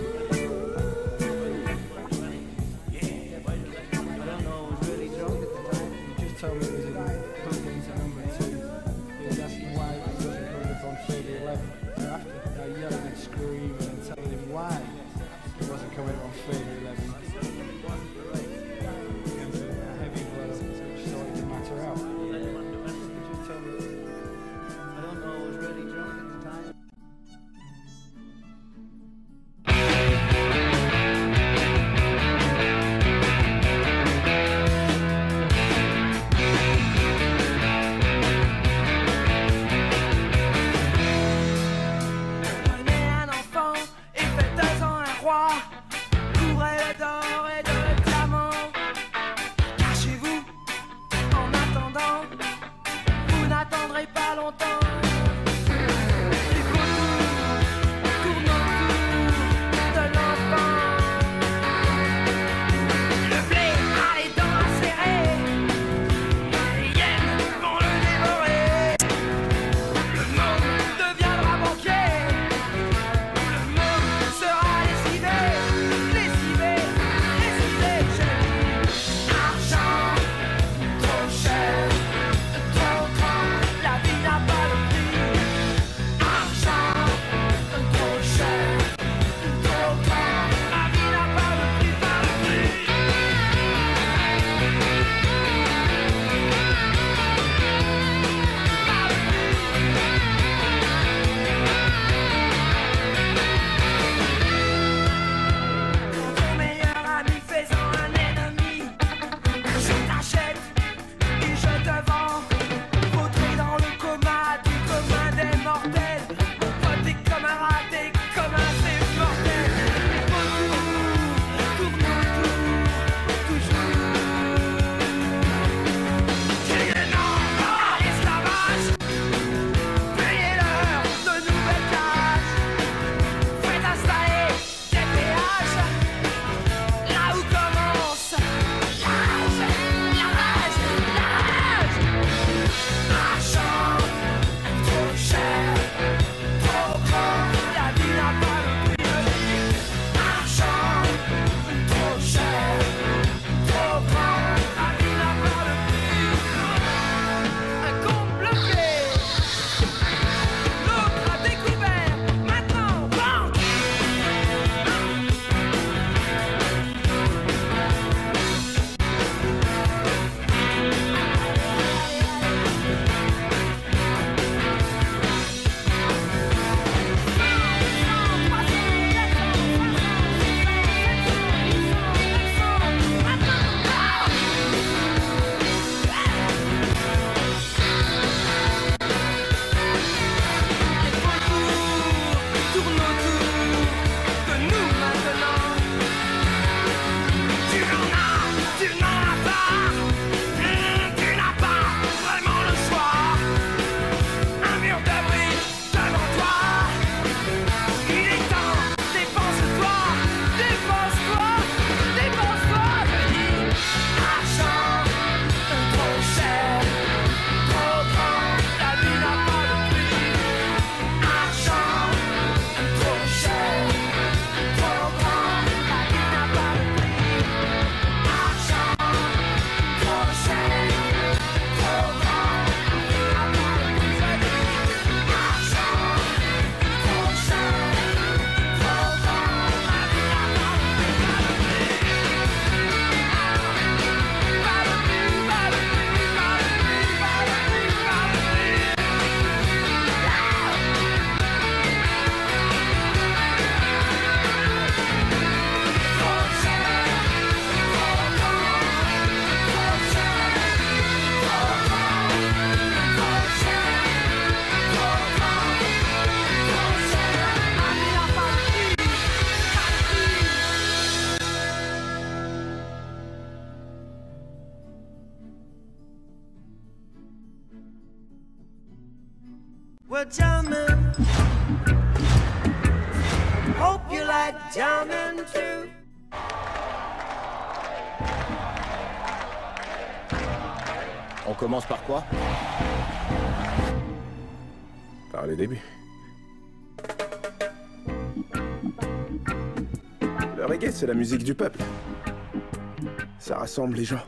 Told me it was plugged into number 2. He was asking why he wasn't coming up on Friday 11. So after yelling and screaming and telling him why he wasn't coming up on Friday 11, came to a heavy blow which sorted the matter out. He just told me, I don't know, I was really drunk at the time. Well, jamming. Hope you like jamming too. On commence par quoi? par le début. Le reggae, c'est la musique du peuple. Ça rassemble les gens.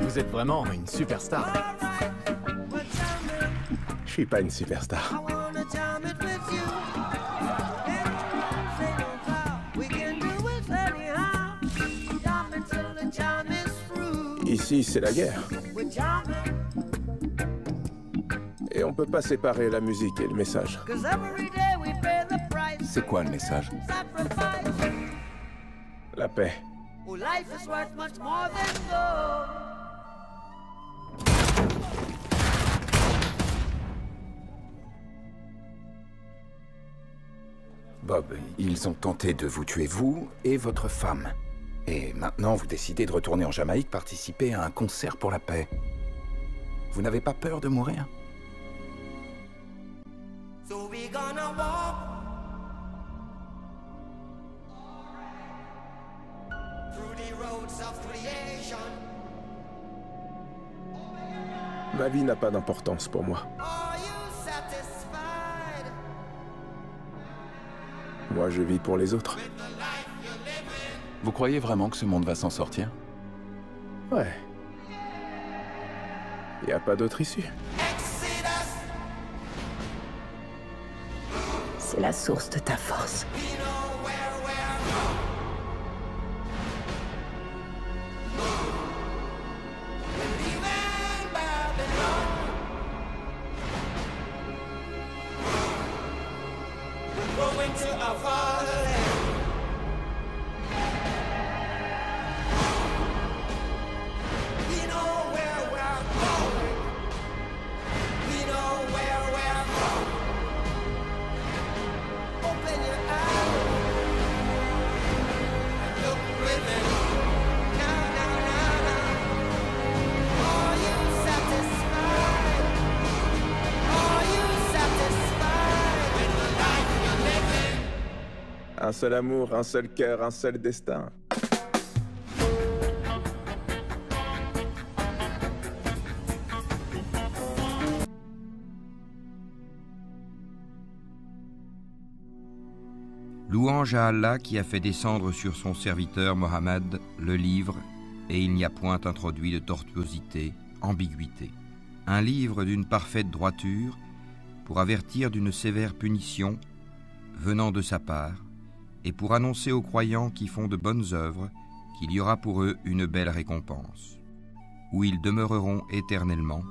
Vous êtes vraiment une superstar. Je suis pas une superstar. Ici, c'est la guerre. Et on peut pas séparer la musique et le message. C'est quoi le message? La paix. Bob, ils ont tenté de vous tuer, vous et votre femme. Et maintenant, vous décidez de retourner en Jamaïque participer à un concert pour la paix. Vous n'avez pas peur de mourir? So we gonna walk through the roads of creation. Ma vie n'a pas d'importance pour moi. Are you satisfied Moi, je vis pour les autres. with the life you're living? Vous croyez vraiment que ce monde va s'en sortir? Ouais. Y a pas d'autre issue. Exodus, C'est la source de ta force. we know where we're from. We're leaving Babylon. We're going to our fatherland. We know where we're going. We know where we're from. Open your eyes and look within. Now, now, now, now. Are you satisfied? Are you satisfied with the life you're living? Un seul amour, un seul cœur, un seul destin. Louange à Allah qui a fait descendre sur son serviteur Mohammed le livre, et il n'y a point introduit de tortuosité, ambiguïté. Un livre d'une parfaite droiture, pour avertir d'une sévère punition, venant de sa part, et pour annoncer aux croyants qui font de bonnes œuvres qu'il y aura pour eux une belle récompense, où ils demeureront éternellement,